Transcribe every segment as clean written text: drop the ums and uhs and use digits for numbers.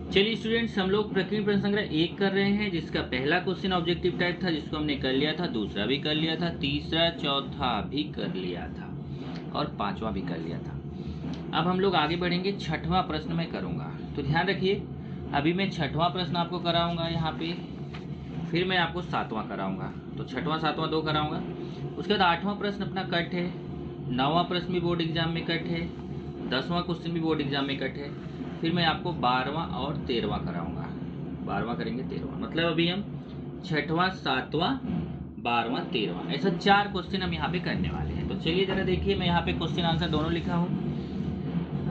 चलिए स्टूडेंट्स, हम लोग प्रकीर्णन प्रश्न संग्रह 1 कर रहे हैं, जिसका पहला क्वेश्चन ऑब्जेक्टिव टाइप था, जिसको हमने कर लिया था, दूसरा भी कर लिया था, तीसरा चौथा भी कर लिया था और पांचवा भी कर लिया था। अब हम लोग आगे बढ़ेंगे। छठवां प्रश्न मैं करूंगा, तो ध्यान रखिए। अभी मैं छठवां प्रश्न आपको कराऊंगा यहाँ पे, फिर मैं आपको सातवां कराऊंगा। तो छठवां सातवां दो कराऊंगा। उसके बाद आठवां प्रश्न अपना कट है, नौवां प्रश्न भी बोर्ड एग्जाम में कट है, 10वां क्वेश्चन भी बोर्ड एग्जाम में कट है। फिर मैं आपको 12वां और 13वां कराऊंगा। 12वां करेंगे, 13वां, मतलब अभी हम छठवां, सातवां, 12वां, 13वां, ऐसा 4 क्वेश्चन हम यहाँ पे करने वाले हैं। तो चलिए जरा देखिए, मैं यहाँ पे क्वेश्चन आंसर दोनों लिखा हूँ।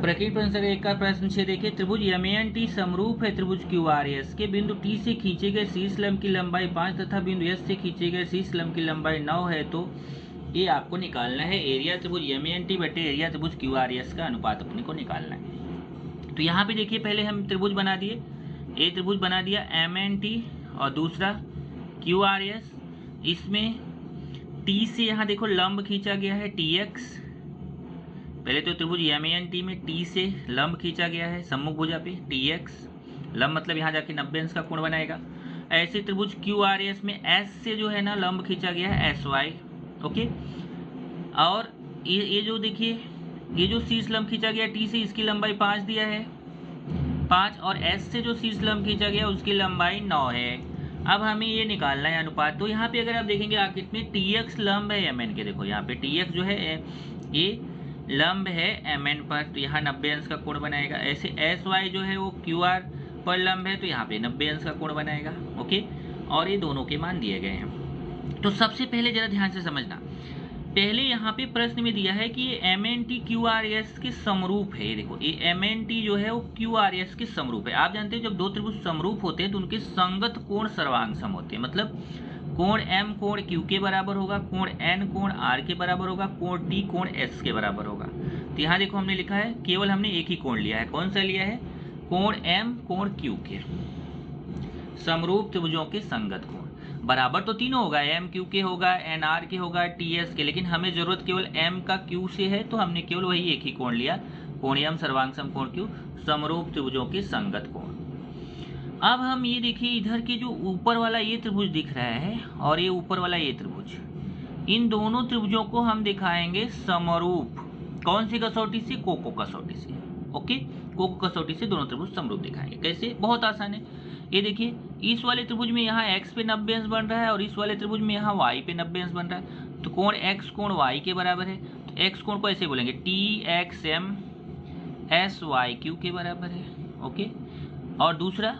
प्रकीर्णन प्रश्न संग्रह 1 का प्रश्न 6 देखिए। त्रिभुज MANT समरूप है त्रिभुज QRS के। बिंदु T से खींचे गए शीर्ष लंब की लंबाई 5 तथा बिंदु S से खींचे गए शीर्ष लंब की लंबाई 9 है, तो ये आपको निकालना है एरिया त्रिभुज MANT बटे एरिया त्रिभुज QRS का अनुपात अपने को निकालना है। तो यहाँ पे देखिए, पहले हम त्रिभुज बना दिए, ए त्रिभुज बना दिया MANT और दूसरा QRS। इसमें T से यहाँ देखो लंब खींचा गया है TX। पहले तो त्रिभुज MANT में T से लंब खींचा गया है सम्मुख भुजा पे TX, लंब मतलब यहाँ जाके 90 अंश का कोण बनाएगा। ऐसे त्रिभुज QRS में S से जो है ना लंब खींचा गया है SY। ओके, और ये जो देखिए, ये जो शीर्ष लंब खींचा गया T से, इसकी लंबाई 5 दिया है, 5, और S से जो शीर्ष लंब खींचा गया उसकी लंबाई 9 है। अब हमें ये निकालना है अनुपात। तो यहाँ पे अगर आप देखेंगे आखिर में TX लंब है MN के, देखो यहाँ पे TX जो है ये लंब है MN पर, तो यहाँ 90 अंश का कोण बनाएगा। ऐसे SY जो है वो QR पर लंब है, तो यहाँ पे 90 अंश का कोण बनाएगा। ओके, और ये दोनों के मान दिए गए हैं। तो सबसे पहले जरा ध्यान से समझना, पहले यहाँ पे प्रश्न में दिया है कि ये MNT QRS के समरूप है। ये देखो, ये MNT जो है वो QRS के समरूप है। आप जानते हैं जब दो त्रिभुज समरूप होते हैं तो उनके संगत कोण सर्वांग होते हैं, मतलब कोण M कोण Q के बराबर होगा, कोण N कोण R के बराबर होगा, कोण T कोण S के बराबर होगा। तो यहाँ देखो हमने लिखा है, केवल हमने एक ही कोण लिया है। कौन सा लिया है? कोण M कोण Q के समरूप त्रिभुजों के संगत कोण। बराबर तो तीनों होगा, M Q के होगा, N R के होगा, T S के, लेकिन हमें जरूरत केवल M का Q से है, तो हमने केवल वही एक ही कोण लिया, कोण M सर्वांग सम कोण Q, समरूप त्रिभुजों के संगत कोण। अब हम ये देखिए, इधर के जो ऊपर वाला ये त्रिभुज दिख रहा है और ये ऊपर वाला ये त्रिभुज, इन दोनों त्रिभुजों को हम दिखाएंगे समरूप। कौन सी कसौटी से? कोको कसौटी से। ओके, कोको कसौटी से दोनों त्रिभुज समरूप दिखाएंगे। कैसे? बहुत आसान है। ये देखिए, इस वाले त्रिभुज में यहाँ x पे 90 अंश बन रहा है और इस वाले त्रिभुज में यहाँ y पे 90 अंश बन रहा है, तो कोण x कोण y के बराबर है। तो x कोण को ऐसे बोलेंगे TXM SYQ के बराबर है। ओके, और दूसरा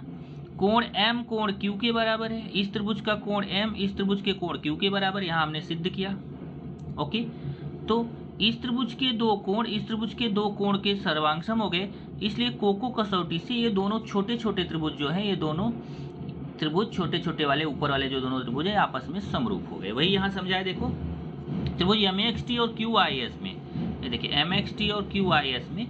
कोण M कोण Q के बराबर है। इस त्रिभुज का कोण M इस त्रिभुज के कोण Q के बराबर, यहाँ हमने सिद्ध किया। ओके, तो इस त्रिभुज के दो कोण इस त्रिभुज के दो कोण के सर्वांग सम हो गए, इसलिए कोको कसौटी से ये दोनों छोटे छोटे त्रिभुज जो हैं, ये दोनों त्रिभुज छोटे छोटे वाले ऊपर वाले जो दोनों त्रिभुज हैं आपस में समरूप हो गए। वही यहाँ समझाए, देखो त्रिभुज MXT और QIS में, ये देखिए MXT और QIS में,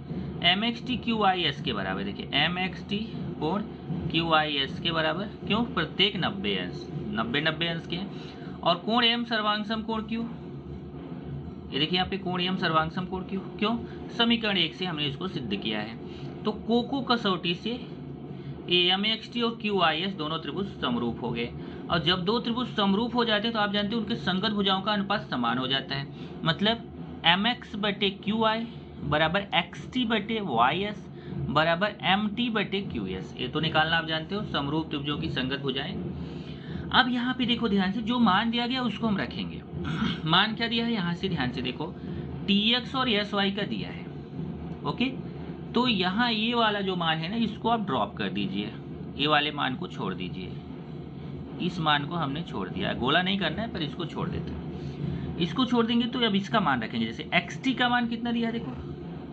MXT QIS के बराबर, देखिए MXT कोण QIS के बराबर, क्यों? प्रत्येक 90 अंश, 90 अंश के हैं। और कोण M सर्वांगसम कोण Q, ये देखिए यहाँ पे कोण M सर्वांगसम कोण Q, क्यों? समीकरण 1 से हमने इसको सिद्ध किया है। तो कोको कसौटी से MXT और QIS दोनों त्रिभुज समरूप हो गए। और जब दो त्रिभुज समरूप हो जाते हैं तो आप जानते हैं उनके संगत भुजाओं का अनुपात समान हो जाता है, मतलब MX बटे QI बराबर XT बटे YS बराबर MT बटे QS। ये तो निकालना आप जानते हो, समरूप त्रिभुजों की संगत भुजाएं। अब यहाँ पे देखो ध्यान से, जो मान दिया गया उसको हम रखेंगे। मान क्या दिया है? यहाँ से ध्यान से देखो, TX और SY का दिया है। ओके, तो यहाँ ये वाला जो मान है ना, इसको आप ड्रॉप कर दीजिए, ये वाले मान को छोड़ दीजिए। इस मान को हमने छोड़ दिया, गोला नहीं करना है पर इसको छोड़ देते हैं। इसको छोड़ देंगे तो अब इसका मान रखेंगे। जैसे XT का मान कितना दिया है? देखो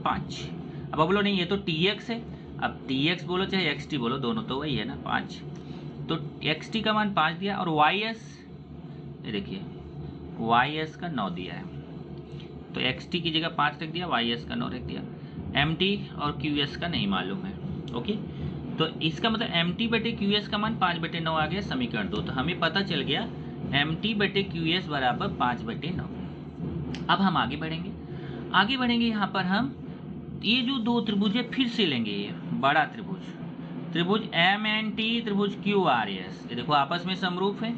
5। अब बोलो नहीं, ये तो TX है, अब TX बोलो चाहे XT बोलो, दोनों तो वही है ना, 5। तो XT का मान 5 दिया, और YS, ये देखिए YS का 9 दिया है, तो XT की जगह 5 रख दिया, YS का 9 रख दिया। MT और QS का नहीं मालूम है। ओके, तो इसका मतलब MT बटे QS का मान 5 बटे 9 आ गया, समीकरण 2। तो हमें पता चल गया MT बटे QS बराबर 5 बटे 9। अब हम आगे बढ़ेंगे यहाँ पर हम ये जो दो त्रिभुज है फिर से लेंगे, ये बड़ा त्रिभुज त्रिभुज MNT त्रिभुज QRS, ये देखो आपस में समरूप है।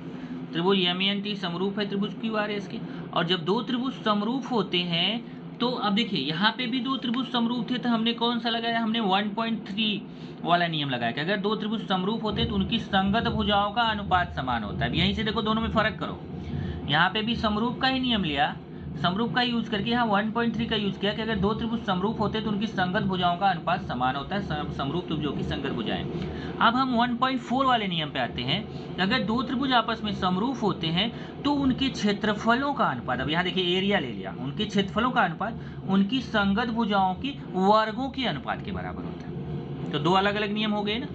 त्रिभुज MENT समरूप है त्रिभुज QRS के। और जब दो त्रिभुज समरूप होते हैं तो अब देखिए यहाँ पे भी दो त्रिभुज समरूप थे, तो हमने कौन सा लगाया, हमने 1.3 वाला नियम लगाया कि अगर दो त्रिभुज समरूप होते हैं तो उनकी संगत भुजाओं का अनुपात समान होता है। अब यहीं से देखो दोनों में फर्क करो, यहाँ पे भी समरूप का ही नियम लिया, समरूप का यूज करके यहाँ 1.3 का यूज किया कि अगर दो त्रिभुज समरूप होते हैं तो उनकी संगत भुजाओं का अनुपात समान होता है, समरूप त्रिभुजों की संगत भुजाएं। अब हम 1.4 वाले नियम पे आते हैं, अगर दो त्रिभुज आपस में समरूप होते हैं तो उनके क्षेत्रफलों का अनुपात, अब यहाँ देखिए एरिया ले लिया, उनके क्षेत्रफलों का अनुपात उनकी संगत भुजाओं की वर्गों के अनुपात के बराबर होता है। तो दो अलग अलग नियम हो गए ना।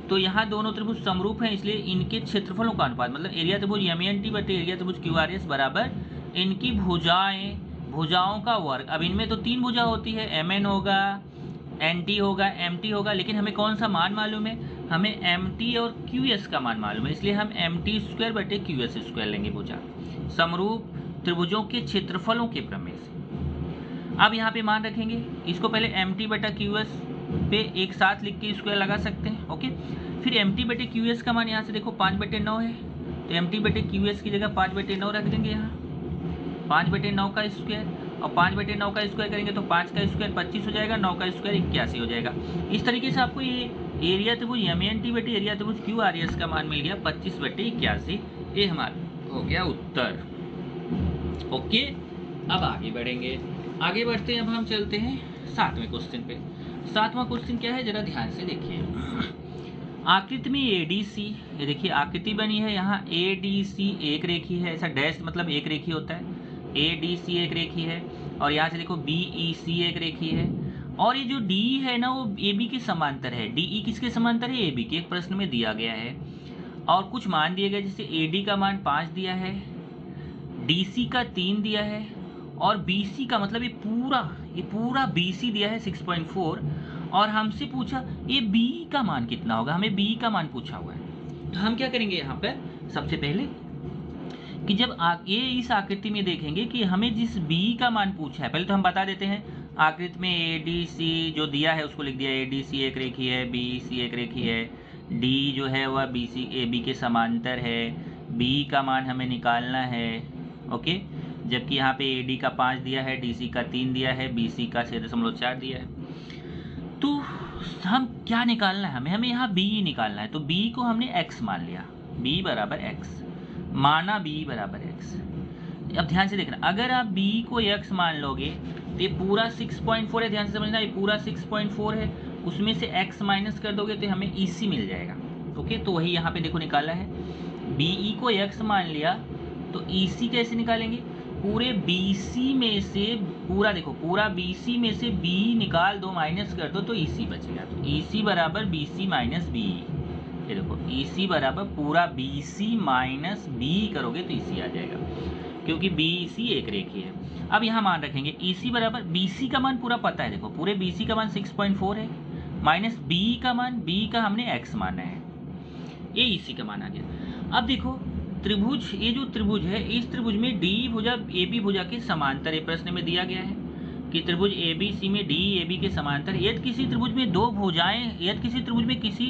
तो यहाँ दोनों त्रिभुज समरूप हैं, इसलिए इनके क्षेत्रफलों का अनुपात मतलब एरिया त्रिभुज MENT बटे एरिया त्रिभुज QRS बराबर इनकी भुजाओं का वर्ग। अब इनमें तो तीन भुजा होती है, MN होगा, NT होगा, MT होगा, लेकिन हमें कौन सा मान मालूम है, हमें MT और QS का मान मालूम है, इसलिए हम MT² बटे QS² लेंगे भुजा समरूप त्रिभुजों के क्षेत्रफलों के प्रमेय से। अब यहाँ पे मान रखेंगे, इसको पहले MT बटा QS पे एक साथ लिख के स्क्वायर लगा सकते हैं। ओके, फिर MT बटे QS का मान यहाँ से देखो 5/9 है, तो MT बटे QS की जगह 5/9 रख देंगे, यहाँ 5/9 का स्क्वायर, और 5/9 का स्क्वायर करेंगे तो 5 का स्क्वायर 25 हो जाएगा, 9 का स्क्वायर 81 हो जाएगा। इस तरीके से आपको ये एरिया त्रिभुज MENT बटे एरिया त्रिभुज QRS का मान मिल गया 25/81। ये हमारा हो गया उत्तर। ओके, अब आगे बढ़ेंगे, आगे बढ़ते हैं। अब हम चलते हैं 7वें क्वेश्चन पे। 7वां क्वेश्चन क्या है, जरा ध्यान से देखिए। आकृति में ADC, ये देखिए आकृति बनी है, यहाँ ADC एक रेखी है, ऐसा डैश मतलब एक रेखी होता है, ADC एक रेखी है, और यहाँ से देखो BEC एक रेखी है, और ये जो D है ना वो AB के समांतर है। DE किसके समांतर है, AB के। एक प्रश्न में दिया गया है और कुछ मान दिए गए, जैसे AD का मान 5 दिया है, DC का 3 दिया है, और BC का मतलब ये पूरा BC दिया है 6.4, और हमसे पूछा ये BE का मान कितना होगा, हमें BE का मान पूछा हुआ है। तो हम क्या करेंगे यहाँ पर, सबसे पहले कि जब ये इस आकृति में देखेंगे कि हमें जिस BE का मान पूछा है, पहले तो हम बता देते हैं आकृति में ADC जो दिया है उसको लिख दिया, ADC एक रेखी है, BEC एक रेखी है, D जो है वह BC AB के समांतर है, BE का मान हमें निकालना है। ओके, जबकि यहाँ पे AD का 5 दिया है, DC का 3 दिया है, BC का 6.4 दिया है। तो हम क्या निकालना है, हमें यहाँ BE निकालना है। तो BE को हमने x मान लिया, BE बराबर x, माना BE बराबर x। अब ध्यान से देखना, अगर आप BE को x मान लोगे तो ये पूरा 6.4 है, ध्यान से समझना, ये पूरा 6.4 है, उसमें से x माइनस कर दोगे तो हमें EC मिल जाएगा। ओके, तो वही यहाँ पे देखो निकाला है, BE को x मान लिया तो EC कैसे निकालेंगे, पूरे BC में से पूरा देखो, पूरा BC में से B निकाल दो, माइनस कर दो तो EC बचेगा। तो EC बराबर BC माइनस BE, ये देखो EC बराबर पूरा BC माइनस BE करोगे तो EC आ जाएगा, क्योंकि BEC एक रेखी है। अब यहाँ मान रखेंगे EC बराबर, BC का मान पूरा पता है, देखो पूरे BC का मान 6.4 है, माइनस BE का मान, BE का हमने x माना है, ये EC का मान आ गया। अब देखो त्रिभुज, ये जो त्रिभुज है, इस त्रिभुज में DE भुजा AB भुजा के समांतर है। प्रश्न में दिया गया है कि त्रिभुज ABC में DE AB के समांतर। यदि किसी त्रिभुज में दो भुजाएं, यदि किसी त्रिभुज में किसी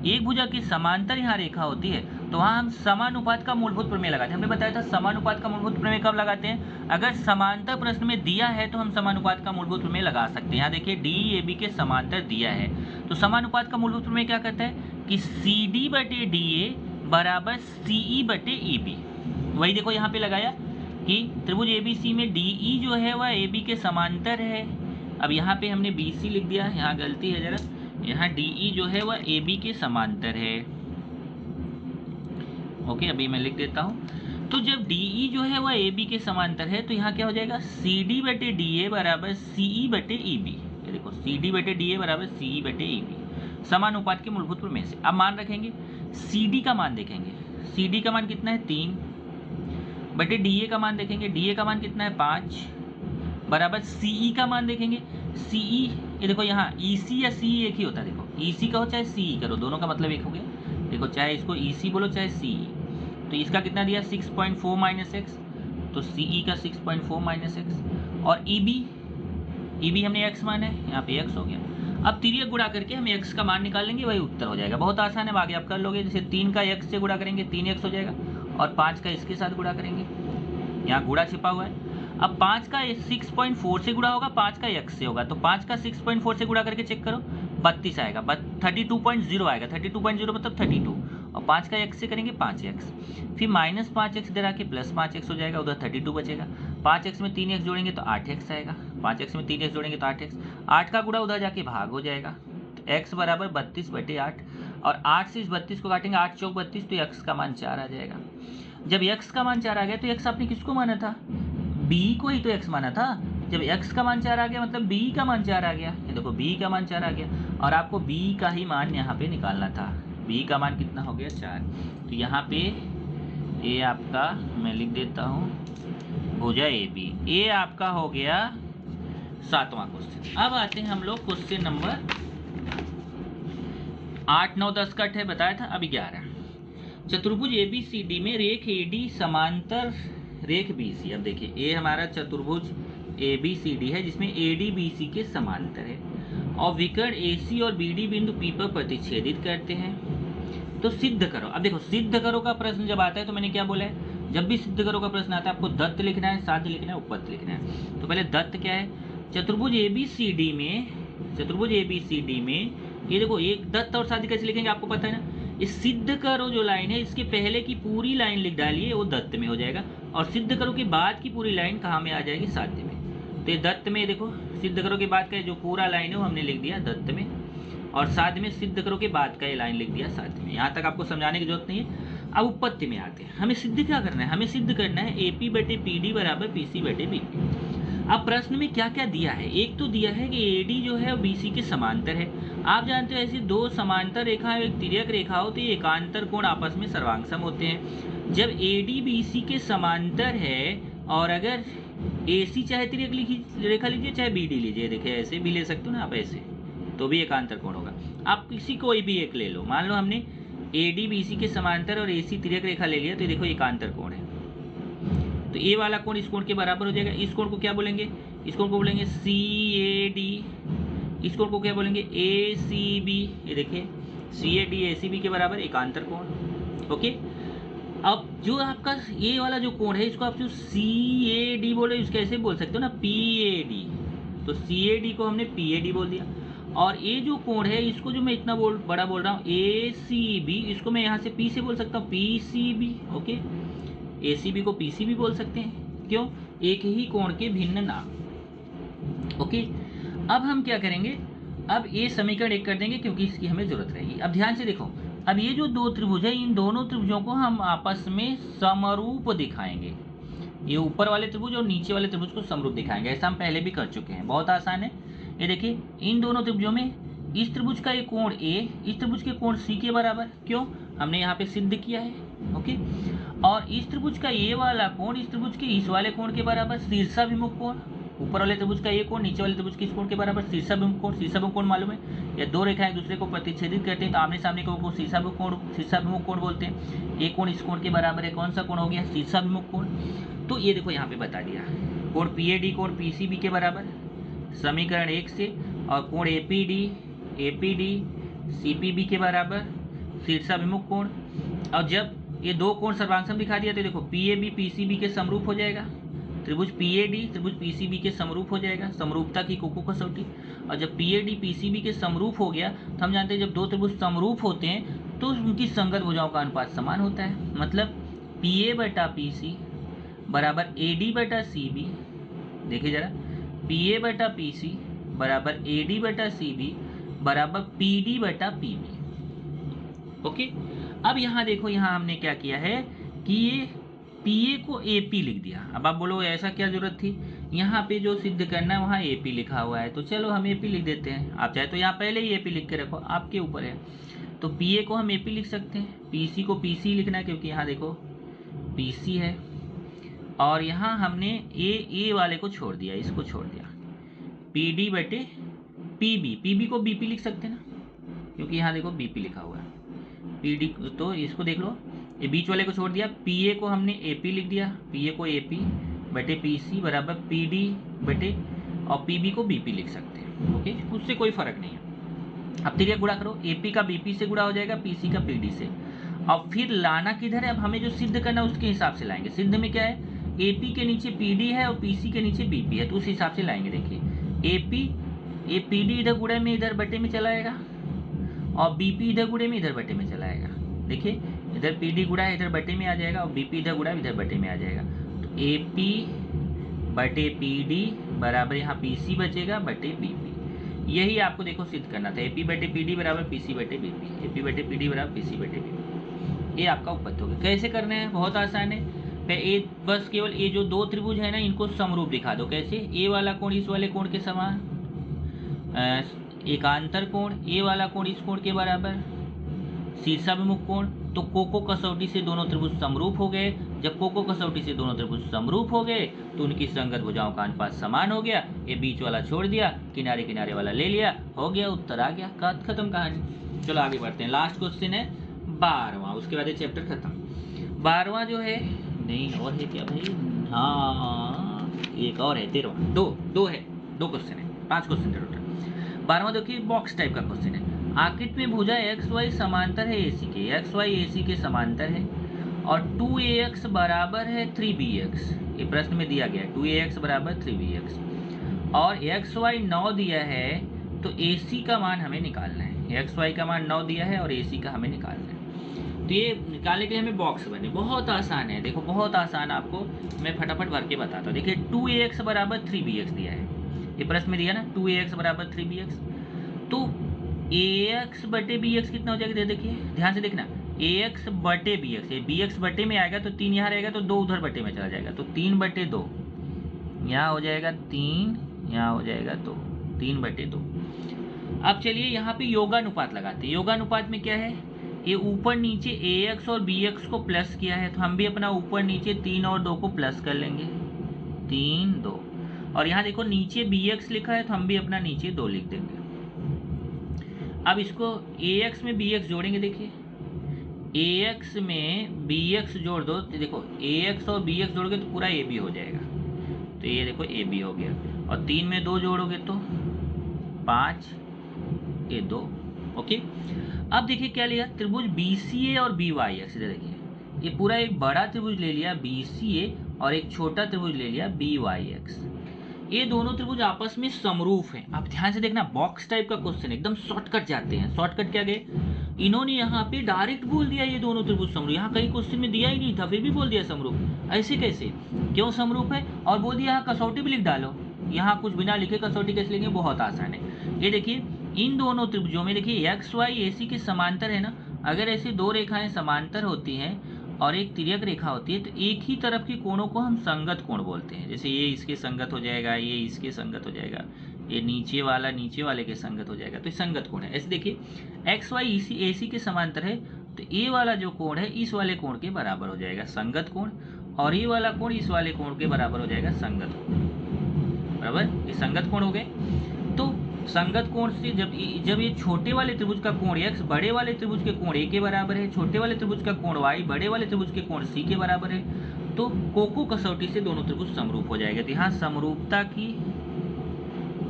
एक भुजा के समांतर यहाँ रेखा होती है तो वहाँ हम समानुपात का मूलभूत प्रमेय लगाते हैं। हमने बताया था समानुपात का मूलभूत प्रमेय कब लगाते हैं, अगर समांतर प्रश्न में दिया है तो हम समानुपात का मूलभूत प्रमेय लगा सकते हैं। यहाँ देखिए DE AB के समांतर दिया है, तो समानुपात का मूलभूत प्रमेय क्या कहता है कि CD बटे DA बराबर CE बटे EB। वही देखो यहाँ पे लगाया कि त्रिभुज ABC में DE जो है वह AB के समांतर है। अब यहाँ पे हमने BC लिख दिया, यहाँ गलती है जरा, यहाँ DE जो है वह AB के समांतर है। ओके, अभी मैं लिख देता हूँ। तो जब DE जो है वह AB के समांतर है तो यहाँ क्या हो जाएगा, CD बटे DA बराबर CE बटे EB। ये देखो CD बटे DA बराबर CE बटे EB, समानुपात के मूलभूत प्रमेय से। अब मान रखेंगे, CD का मान देखेंगे, CD का मान कितना है 3 बटे DA का मान देखेंगे, DA का मान कितना है 5 बराबर CE का मान देखेंगे, CE, ये देखो यहाँ EC या CE एक ही होता है। देखो EC कहो चाहे CE करो, दोनों का मतलब एक हो गया। देखो चाहे इसको EC बोलो चाहे CE, तो इसका कितना दिया 6.4 माइनस x, तो CE का 6.4 माइनस x, और EB हमने x माना है, यहाँ पे x हो गया। अब तिर्यक गुणा करके हम x का मान निकाल लेंगे, वही उत्तर हो जाएगा। बहुत आसान है, आगे आप कर लोगे। जैसे 3 का x से गुणा करेंगे 3x हो जाएगा, और 5 का इसके साथ गुणा करेंगे, यहाँ गुणा छिपा हुआ है। अब 5 का 6.4 से गुणा होगा, 5 का x से होगा, तो 5 का 6.4 से गुणा करके चेक करो, 32 आएगा, 32.0 आएगा, 32.0 मतलब 32, और 5 का x से करेंगे 5x, फिर माइनस 5x इधर आके प्लस 5x हो जाएगा, उधर 32 बचेगा। 5x में 3x जोड़ेंगे तो 8x आएगा, 5x में 3x जोड़ेंगे तो 8x, 8 का गुणा उधर जाके भाग हो जाएगा, तो x बराबर 32/8, और 8 से इस 32 को काटेंगे, 8 चौक 32, तो x का मान 4 आ जाएगा। जब x का मान 4 आ गया तो x आपने किसको माना था, b को ही तो x माना था। जब x का मान 4 आ गया मतलब b का मान 4 आ गया, ये देखो b का मान 4 आ गया, और आपको b का ही मान यहाँ पे निकालना था। b का मान कितना हो गया, 4। तो यहाँ पे a आपका मैं लिख देता हूँ भुजा AB, a आपका हो गया 7वां क्वेश्चन। अब आते हैं हम लोग क्वेश्चन नंबर 8, 9, 10 कट है बताया था, अभी 11। चतुर्भुज ABCD में रेख AD समांतर रेख BC। अब देखिए ये हमारा चतुर्भुज ABCD है जिसमें AD BC के समांतर है, और विकर्ण AC और BD बिंदु P पर प्रतिच्छेदित करते हैं, तो सिद्ध करो। अब देखो सिद्ध करो का प्रश्न जब आता है तो मैंने क्या बोला है, जब भी सिद्ध करो का प्रश्न आता है आपको दत्त लिखना है, साध्य लिखना है, उपपत्ति लिखना है। तो पहले दत्त क्या है, चतुर्भुज ABCD में ये देखो एक दत्त और साध्य कैसे लिखेंगे आपको पता है ना, इस सिद्ध करो जो लाइन है इसके पहले की पूरी लाइन लिख डालिए, वो दत्त में हो जाएगा, और सिद्ध करो के बाद की पूरी लाइन कहाँ में आ जाएगी, साध्य में। तो ये दत्त में देखो सिद्ध करो के बाद का जो पूरा लाइन है वो हमने लिख दिया दत्त में, और साध्य में सिद्ध करो के बाद का ये लाइन लिख दिया साध्य में। यहाँ तक आपको समझाने की जरूरत नहीं है। अब उपपत्ति में आते हैं, हमें सिद्ध क्या करना है, हमें सिद्ध करना है AP/PD बराबर PC/BP। अब प्रश्न में क्या क्या दिया है, एक तो दिया है कि AD जो है वो BC के समांतर है। आप जानते हो ऐसी दो समांतर रेखाएं एक तिर्यक रेखा हो तो ये एकांतर कोण आपस में सर्वांगसम होते हैं। जब AD BC के समांतर है, और अगर AC चाहे तिर्यक रेखा लीजिए चाहे BD लीजिए, देखिए ऐसे भी ले सकते हो ना आप, ऐसे तो भी एकांतर कोण होगा। आप किसी कोई भी एक ले लो, मान लो हमने AD BC के समांतर और AC तिर्यक रेखा ले लिया, तो देखो एकांतर कोण है, तो ये वाला कोण इस कोण के बराबर हो जाएगा। इस कोण को क्या बोलेंगे, इस कोण को बोलेंगे CAD, इस कोण को क्या बोलेंगे ACB। ये देखिए CAD ACB के बराबर एकांतर कोण। ओके, अब जो आपका ये वाला जो कोण है इसको आप जो CAD बोल रहे हो इसको ऐसे बोल सकते हो ना PAD, तो CAD को हमने PAD बोल दिया। और ये जो कोण है इसको जो मैं इतना बड़ा बोल रहा हूँ ACB, इसको मैं यहाँ से P से बोल सकता हूँ PCB। ओके, ACB को PCB बोल सकते हैं, क्यों, एक ही कोण के भिन्न नाम। ओके, अब हम क्या करेंगे, अब ये समीकरण एक कर देंगे क्योंकि इसकी हमें जरूरत रहेगी। अब ध्यान से देखो, अब ये जो दो त्रिभुज है इन दोनों त्रिभुजों को हम आपस में समरूप दिखाएंगे, ये ऊपर वाले त्रिभुज और नीचे वाले त्रिभुज को समरूप दिखाएंगे। ऐसा हम पहले भी कर चुके हैं, बहुत आसान है। ये देखिए इन दोनों त्रिभुजों में इस त्रिभुज का एक कोण A इस त्रिभुज के कोण C के बराबर, क्यों, हमने यहाँ पे सिद्ध किया है। ओके, और इस त्रिभुज का ये वाला कोण इस त्रिभुज के इस वाले कोण के बराबर, शीर्षाभिमुख कोण, ऊपर वाले त्रिभुज का ये कोण नीचे वाले त्रिभुज के इस कोण के बराबर शीर्षाभिमुख कोण। शीर्षाभिमुख कोण मालूम है, ये दो रेखाएं एक दूसरे को प्रतिच्छेदित करते हैं तो आमने सामने को शीर्षाभिमुख कोण बोलते हैं। एक कोण इस कोण के बराबर है, कौन सा कोण हो गया, शीर्षाभिमुख कोण। तो ये देखो यहाँ पे बता दिया, कोण PAD कोण PCB के बराबर समीकरण 1 से, और कोण APD CPB के बराबर शीर्षाभिमुख कोण। और जब ये दो कोण सर्वांगसम दिखा दिया तो देखो PAB PCB के समरूप हो जाएगा, त्रिभुज PAD त्रिभुज PCB के समरूप हो जाएगा, समरूपता की कोको कसौटी। और जब PAD PCB के समरूप हो गया तो हम जानते हैं जब दो त्रिभुज समरूप होते हैं तो उनकी संगत भुजाओं का अनुपात समान होता है, मतलब PA/PC बराबर AD/CB। देखिए जरा, PA/PC बराबर AD/CB बराबर PD/PB। ओके, अब यहाँ देखो, यहाँ हमने क्या किया है कि ये PA को AP लिख दिया। अब आप बोलो ऐसा क्या जरूरत थी, यहाँ पे जो सिद्ध करना है वहाँ AP लिखा हुआ है, तो चलो हम AP लिख देते हैं। आप चाहे तो यहाँ पहले ही AP लिख के रखो, आपके ऊपर है। तो PA को हम AP लिख सकते हैं, PC को PC लिखना है क्योंकि यहाँ देखो PC है, और यहाँ हमने A वाले को छोड़ दिया, इसको छोड़ दिया, PD/PB। PB को BP लिख सकते हैं ना, क्योंकि यहाँ देखो BP लिखा हुआ है। PD तो इसको देख लो, ये बीच वाले को छोड़ दिया, PA को हमने AP लिख दिया, PA को AP/PC बराबर PD/ और PB को BP लिख सकते हैं। ओके, उससे कोई फर्क नहीं है। अब तिरिया गुणा करो, एपी का बीपी से गुणा हो जाएगा, पीसी का पीडी से। अब फिर लाना किधर है, अब हमें जो सिद्ध करना है उसके हिसाब से लाएंगे। सिद्ध में क्या है, एपी के नीचे पीडी है और पीसी के नीचे बीपी है, तो उस हिसाब से लाएंगे। देखिए एपी, ए पीडी इधर गुणे में इधर बटे में चला आएगा, और बीपी इधर गुणे में इधर बटे में चला आएगा। देखिए इधर पीडी गुणा है इधर बटे में आ जाएगा, और बीपी इधर गुणा इधर बटे में आ जाएगा। तो एपी बटे पीडी बराबर यहाँ पीसी बचेगा बटे बीपी। यही आपको देखो सिद्ध करना था, एपी बटे पीडी बराबर पीसी बटे बीपी, एपी बटे पीडी बराबर पीसी बटे बीपी। ये आपका उपपत्ति हो गया। कैसे करना है, बहुत आसान है। बस केवल ये जो दो त्रिभुज है ना, इनको समरूप दिखा दो। कैसे, ए वाला कोण इस वाले कोण के समान, एकांतर कोण, ए वाला कोण इस कोण के बराबर, शीर्षाभिमुख कोण। तो कोको कसौटी से दोनों त्रिभुज समरूप हो गए। जब कोको कसौटी से दोनों त्रिभुज समरूप हो गए तो उनकी संगत भुजाओं का अनुपात समान हो गया। ये बीच वाला छोड़ दिया, किनारे किनारे वाला ले लिया, हो गया, उत्तर आ गया, खत्म कहानी। चलो आगे बढ़ते हैं। लास्ट क्वेश्चन है 12वां, उसके बाद ये चैप्टर खत्म। 12वां जो है, नहीं और है क्या भाई, हाँ एक और है 13वां, दो है, 2 क्वेश्चन है, 5 क्वेश्चन है टोटल। 12वां देखिए बॉक्स टाइप का क्वेश्चन है। आकृति में भुजा एक्स वाई समांतर है एसी के, एक्स वाई एसी के समांतर है, और 2ax बराबर है 3bx। ये प्रश्न में दिया गया है 2ax बराबर 3bx, और एक्स वाई 9 दिया है, तो AC का मान हमें निकालना है। एक्स वाई का मान 9 दिया है और AC का हमें निकालना है। तो ये निकालने के लिए हमें बॉक्स बने, बहुत आसान है। देखो बहुत आसान, आपको मैं फटाफट भर के बताता हूँ। देखिए 2ax बराबर 3bx दिया है, ये प्रश्न में दिया ना, 2ax बराबर 3bx। तो ax बटे bx कितना हो जाएगा, देखिए ध्यान से देखना, ax बटे bx, ये bx बटे में आएगा तो 3 यहाँ रहेगा, तो 2 उधर बटे में चला जाएगा, तो 3 बटे 2 यहाँ हो जाएगा, 3 यहाँ हो जाएगा, 2 3 बटे 2। अब चलिए यहाँ पे योगानुपात लगाते हैं। योगानुपात में क्या है, ये ऊपर नीचे ax और bx को प्लस किया है, तो हम भी अपना ऊपर नीचे 3 और 2 को प्लस कर लेंगे, 3 2, और यहाँ देखो नीचे bx लिखा है, तो हम भी अपना नीचे 2 लिख देंगे। अब इसको ax में bx जोड़ेंगे। देखिए ax में bx जोड़ दो, तो देखो ax और bx जोड़ोगे तो पूरा ab हो जाएगा, तो ये देखो ab हो गया, और 3 में 2 जोड़ोगे तो 5, ये 2, ओके। अब देखिए क्या लिया, त्रिभुज BCA और BYX। इधर देखिए ये पूरा एक बड़ा त्रिभुज ले लिया BCA और एक छोटा त्रिभुज ले लिया BYX। ये दोनों त्रिभुज आपस में समरूप हैं। आप ध्यान से देखना, बॉक्स टाइप का क्वेश्चन, एकदम शॉर्टकट जाते हैं। शॉर्टकट क्या गए, इन्होंने यहाँ पे डायरेक्ट बोल दिया ये दोनों त्रिभुज समरूप। यहाँ कहीं क्वेश्चन में दिया ही नहीं था, फिर भी बोल दिया समरूप। ऐसे कैसे, क्यों समरूप है, और बोल दिया यहाँ कसौटी भी लिख डालो। यहाँ कुछ बिना लिखे कसौटी कैसे लिखेंगे, बहुत आसान है। ये देखिए इन दोनों त्रिभुजों में देखिए एक्स वाई AC के समांतर है ना। अगर ऐसे दो रेखाएं समांतर होती हैं और एक तिर्यक रेखा होती है, तो एक ही तरफ के कोणों को हम संगत कोण बोलते हैं। जैसे ये इसके संगत हो जाएगा, ये इसके संगत हो जाएगा, ये नीचे वाला नीचे वाले के संगत हो जाएगा, तो ये संगत कोण है। ऐसे देखिए एक्स वाई AC के समांतर है, तो ये वाला जो कोण है इस वाले कोण के बराबर हो जाएगा संगत कोण, और ये वाला कोण इस वाले कोण के बराबर हो जाएगा संगत कोण, बराबर, ये संगत कोण हो गए। तो संगत कोण से जब ये छोटे वाले त्रिभुज का कोण x बड़े वाले त्रिभुज के कोण a के बराबर है, छोटे वाले त्रिभुज का कोण y बड़े वाले त्रिभुज के कोण c के बराबर है, तो कोको कसौटी से दोनों त्रिभुज समरूप हो जाएगा। तो यहाँ समरूपता की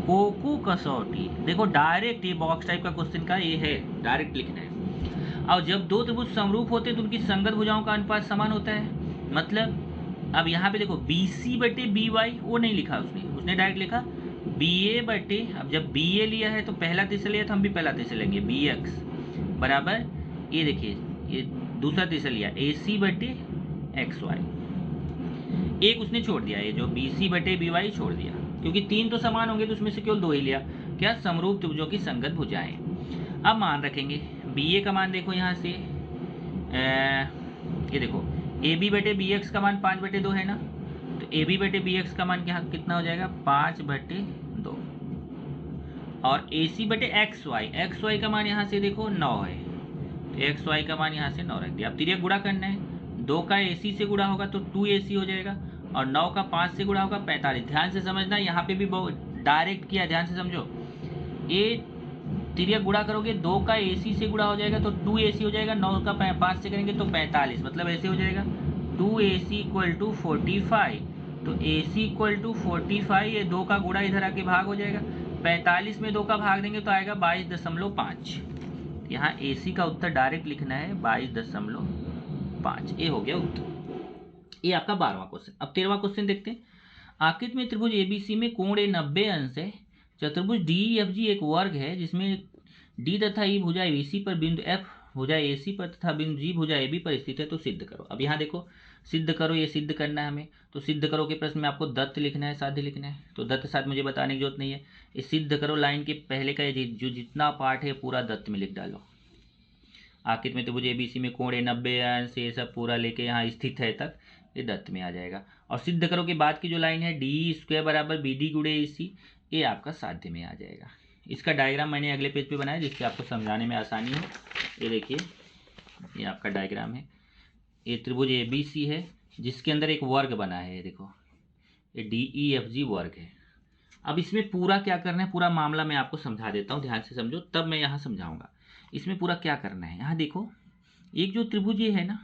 कोको कसौटी, देखो डायरेक्ट, ये बॉक्स टाइप का क्वेश्चन का ये है, डायरेक्ट लिखना है। और जब दो त्रिभुज समरूप होते हैं तो उनकी संगत भुजाओं का अनुपात समान होता है। मतलब अब यहाँ पे देखो BC बटे BY, वो नहीं लिखा उसने डायरेक्ट लिखा BA बटे, अब जब BA लिया है तो पहला तीसरा लिया, तो हम भी पहला तीसरा लेंगे, BX बराबर, ये देखिए ये दूसरा तीसरा लिया AC बटे XY। एक उसने छोड़ दिया, ये जो BC बटे BY छोड़ दिया, क्योंकि 3 तो समान होंगे तो उसमें से केवल 2 ही लिया। क्या, समरूप त्रिभुजों की संगत भुजाएं। अब मान रखेंगे BA का मान, देखो यहाँ से ये देखो AB बटे BX का मान 5 बटे 2 है ना, तो AB बटे BX का मान यहाँ कितना हो जाएगा, 5 बटे 2, और AC बटे XY का मान यहाँ से देखो 9 है, तो XY का मान यहाँ से 9 रख दिया। अब तिर्यक गुणा करना है, 2 का AC से गुणा होगा तो 2AC हो जाएगा, और 9 का 5 से गुणा होगा 45। ध्यान से समझना, यहाँ पे भी बहुत डायरेक्ट किया, ध्यान से समझो। ये तिर्यक गुणा करोगे, 2 का AC से गुणा हो जाएगा तो 2AC हो जाएगा, 9 का 5 से करेंगे तो 45, मतलब ऐसे हो जाएगा 2AC इक्वल टू 45, तो AC इक्वल टू 45, ये 2 का गुणा इधर आके भाग हो जाएगा, 45 में 2 का भाग देंगे तो आएगा 22.5। यहाँ AC का उत्तर डायरेक्ट लिखना है 22.5। ये हो गया उत्तर। ये आपका 12वां क्वेश्चन। अब 13वां क्वेश्चन देखते हैं। आकृति में त्रिभुज ABC में कोण A 90 अंश है। चतुर्भुज DEFG एक वर्ग है जिसमें D तथा E भुजा ABC पर, बिंदु F भुजा AC पर तथा बिंदु G भुजा AB पर स्थित है, तो सिद्ध करो। अब यहाँ देखो, सिद्ध करो, ये सिद्ध करना है हमें। तो सिद्ध करो के प्रश्न में आपको दत्त लिखना है, साध्य लिखना है। तो दत्त साध्य मुझे बताने की जरूरत नहीं है। ये सिद्ध करो लाइन के पहले का जो जितना पार्ट है पूरा दत्त में लिख डालो। आकृति में त्रिभुज ABC में कोण A 90 अंश, ये सब पूरा लेके यहाँ स्थित है तक ये दत्त में आ जाएगा। और सिद्ध करो के बाद की जो लाइन है DE² बराबर BD गुणे AC, ये आपका साध्य में आ जाएगा। इसका डायग्राम मैंने अगले पेज पे बनाया जिससे आपको समझाने में आसानी हो। ये देखिए, ये आपका डायग्राम है। ये त्रिभुज ABC है जिसके अंदर एक वर्ग बना है। ये देखो, ये DEFG वर्ग है। अब इसमें पूरा क्या करना है, पूरा मामला मैं आपको समझा देता हूँ, ध्यान से समझो, तब मैं यहाँ समझाऊंगा। इसमें पूरा क्या करना है, यहाँ देखो, एक जो त्रिभुज ये है ना,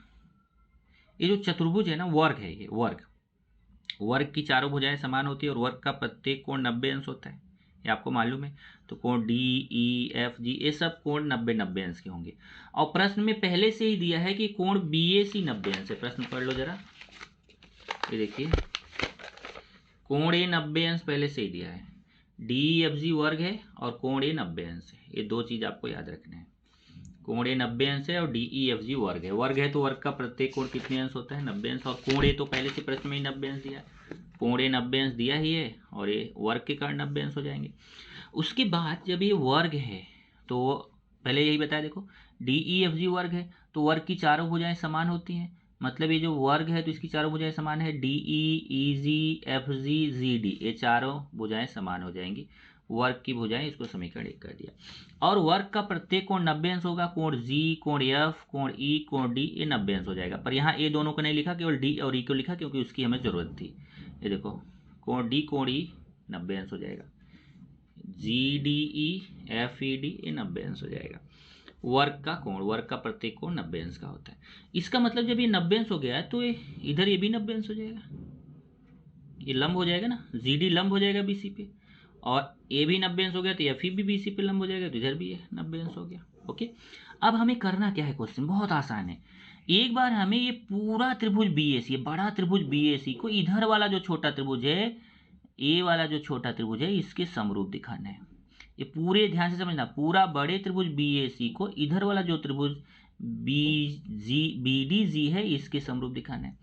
ये जो चतुर्भुज है ना, वर्ग है। ये वर्ग की चारों भुजाएं समान होती है और वर्ग का प्रत्येक कोण 90 अंश होता है, ये आपको मालूम है। तो कोण DEFG ये सब कोण 90 अंश के होंगे। और प्रश्न में पहले से ही दिया है कि कोण BAC 90 अंश है। प्रश्न पढ़ लो जरा, ये देखिए, कोण A 90 अंश पहले से ही दिया है। DEFG वर्ग है और कोण A 90 अंश है। ये दो चीज आपको याद रखना है। कोण A 90 अंश है और DEFG वर्ग है। वर्ग है तो वर्ग का प्रत्येक कोण कितने अंश होता है, 90 अंश। और कोण A तो पहले से प्रश्न में ही 90 अंश दिया है। कोण A 90 अंश दिया ही है और ये वर्ग के कारण 90 अंश हो जाएंगे। उसके बाद जब ये वर्ग है तो पहले यही बताया, देखो DEFG वर्ग है तो वर्ग की चारों भुजाएं समान होती हैं। मतलब ये जो वर्ग है तो इसकी चारों भुजाएं समान है। DE, EG, FG, GD ये चारों भुजाएं समान हो जाएंगी। वर्ग की भुजाएं, इसको समीकरण 1 कर दिया। और वर्ग का प्रत्येक कोण 90 अंश होगा। कोण G, कोण F, कोण E, कोण D ये 90 अंश हो जाएगा। पर यहाँ ये दोनों को नहीं लिखा, केवल D और E को लिखा क्योंकि उसकी हमें जरूरत थी। ये देखो, कोण D, कोण E 90 अंश हो जाएगा। GDE, FED ये 90 अंश हो जाएगा। वर्ग का कोण, वर्ग का प्रत्येक कोण 90 अंश का होता है। इसका मतलब जब ये 90 अंश हो गया है तो इधर ये भी 90 अंश हो जाएगा। ये लंब हो जाएगा ना, GD लंब हो जाएगा BC पे, और ए भी 90 अंश हो गया तो FE भी BC पे लंब हो जाएगा, तो इधर भी ये 90 अंश हो गया। ओके, अब हमें करना क्या है, क्वेश्चन बहुत आसान है। एक बार हमें ये पूरा त्रिभुज BAC, ये बड़ा त्रिभुज BAC को इधर वाला जो छोटा त्रिभुज है, ए वाला जो छोटा त्रिभुज है, इसके समरूप दिखाना है। ये पूरे ध्यान से समझना, पूरा बड़े त्रिभुज BAC को इधर वाला जो त्रिभुज BDG है इसके समरूप दिखाना है।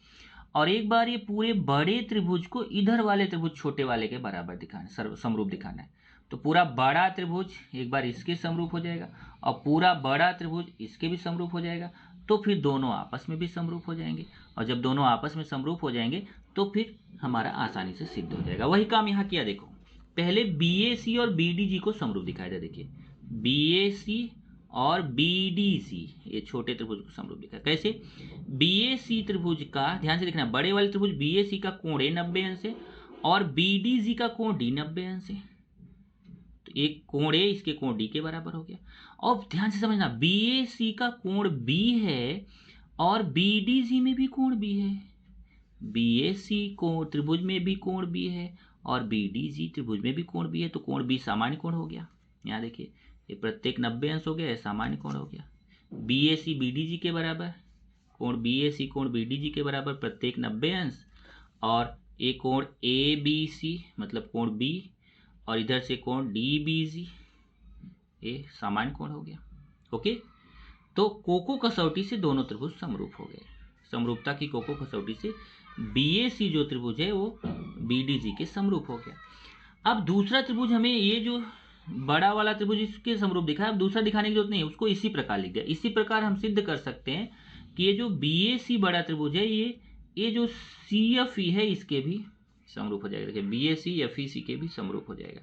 और एक बार ये पूरे बड़े त्रिभुज को इधर वाले त्रिभुज छोटे वाले के बराबर दिखाना है, समरूप दिखाना है। तो पूरा बड़ा त्रिभुज एक बार इसके समरूप हो जाएगा और पूरा बड़ा त्रिभुज इसके भी समरूप हो जाएगा। तो फिर दोनों आपस में भी समरूप हो जाएंगे, और जब दोनों आपस में समरूप हो जाएंगे तो फिर हमारा आसानी से सिद्ध हो जाएगा। वही काम यहाँ किया, देखो पहले BAC और BDG को समरूप दिखाया था। देखिए BAC और BDC ये छोटे त्रिभुज को समरूप दिखाया। कैसे, BAC त्रिभुज का ध्यान से देखना, बड़े वाले त्रिभुज BAC का कोण A 90 अंश है और BDG का कोण D 90 अंश है। तो एक कोण A इसके कोण D के बराबर हो गया। और ध्यान से समझना, BAC का कोण B है और BDG में भी कोण B है। BAC कोण त्रिभुज में भी कोण B है और BDG त्रिभुज में भी कोण B है, तो कोण B सामान्य कोण हो गया। यहाँ देखिए, ये प्रत्येक 90 अंश हो गया, सामान्य कोण हो गया। BAC BDG के बराबर, कोण BAC कोण BDG के बराबर प्रत्येक 90 अंश, और एक कोण ABC मतलब कोण B, और इधर से कोण DBG ये सामान्य कोण हो गया। ओके, तो कोको कसौटी से दोनों त्रिभुज समरूप हो गए। समरूपता की कोको कसौटी से BAC जो त्रिभुज है वो BDG के समरूप हो गया। अब दूसरा त्रिभुज हमें, ये जो बड़ा वाला त्रिभुज इसके समरूप दिखा है, अब दूसरा दिखाने की जरूरत नहीं है, उसको इसी प्रकार लिख दिया। इसी प्रकार हम सिद्ध कर सकते हैं कि ये जो BAC बड़ा त्रिभुज है, ये जो CFE है इसके भी समरूप हो जाएगा। देखिए BAC FEC के भी समरूप हो जाएगा।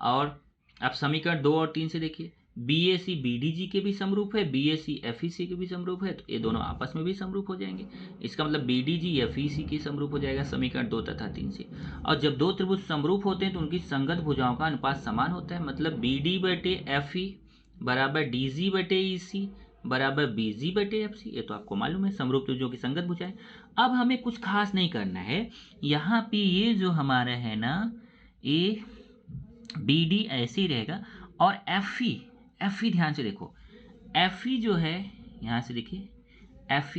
और आप समीकरण 2 और 3 से देखिए, BAC BDG के भी समरूप है, BAC FEC के भी समरूप है, तो ये दोनों आपस में भी समरूप हो जाएंगे। इसका मतलब BDG FEC के समरूप हो जाएगा समीकरण 2 तथा 3 से। और जब दो त्रिभुज समरूप होते हैं तो उनकी संगत भुजाओं का अनुपात समान होता है। मतलब BD बटे FE बराबर DG बटे EC बराबर BG बटे FC, ये तो आपको मालूम है, समरूप त्रिभुजों की संगत भुजाएं। अब हमें कुछ खास नहीं करना है, यहाँ पे ये जो हमारा है ना, ये बी डी ऐसे ही रहेगा। और एफ ई ध्यान से देखो, एफ ई जो है यहाँ से देखिए, एफ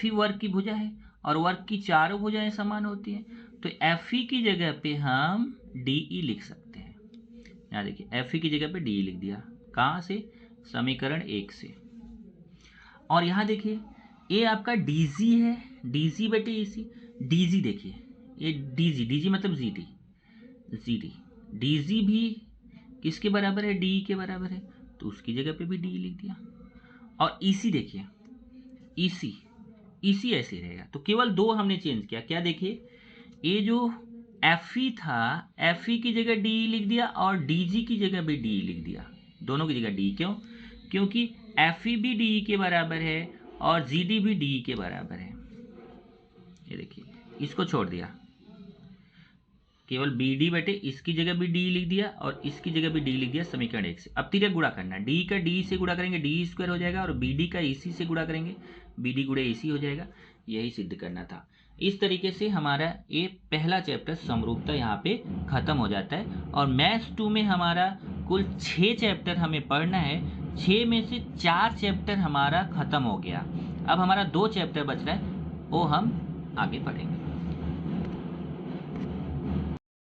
ई वर्ग की भुजा है और वर्ग की चारों भुजाएं समान होती हैं, तो एफ ई की जगह पे हम डी ई लिख सकते हैं। यहाँ देखिए एफ ई की जगह पे डी ई लिख दिया, कहाँ से, समीकरण 1 से। और यहाँ देखिए ये आपका डी जी है, डी जी बटे ई सी, डी जी देखिए ये डी जी मतलब जी डी जी भी किसके बराबर है, डी के बराबर है, तो उसकी जगह पे भी डी लिख दिया। और ईसी देखिए, ईसी ऐसे रहेगा, तो केवल दो हमने चेंज किया। क्या देखिए, ये जो एफ ई था, एफ ई की जगह डी लिख दिया और डी जी की जगह भी डी लिख दिया, दोनों की जगह डी। क्यों? क्योंकि एफ ई भी डी के बराबर है और जी डी भी डी के बराबर है। ये देखिए इसको छोड़ दिया, केवल बी डी बटे इसकी जगह भी डी लिख दिया और इसकी जगह भी डी लिख दिया, समीकरण 1 से। अब तिर्यक गुणा करना, डी का डी से गुणा करेंगे डी स्क्वायर हो जाएगा, और बी डी का इसी से गुणा करेंगे बी डी गुणे इसी हो जाएगा। यही सिद्ध करना था। इस तरीके से हमारा ये पहला चैप्टर समरूपता यहाँ पे खत्म हो जाता है। और मैथ्स 2 में हमारा कुल 6 चैप्टर हमें पढ़ना है, 6 में से 4 चैप्टर हमारा खत्म हो गया। अब हमारा 2 चैप्टर बच रहा है, वो हम आगे पढ़ेंगे।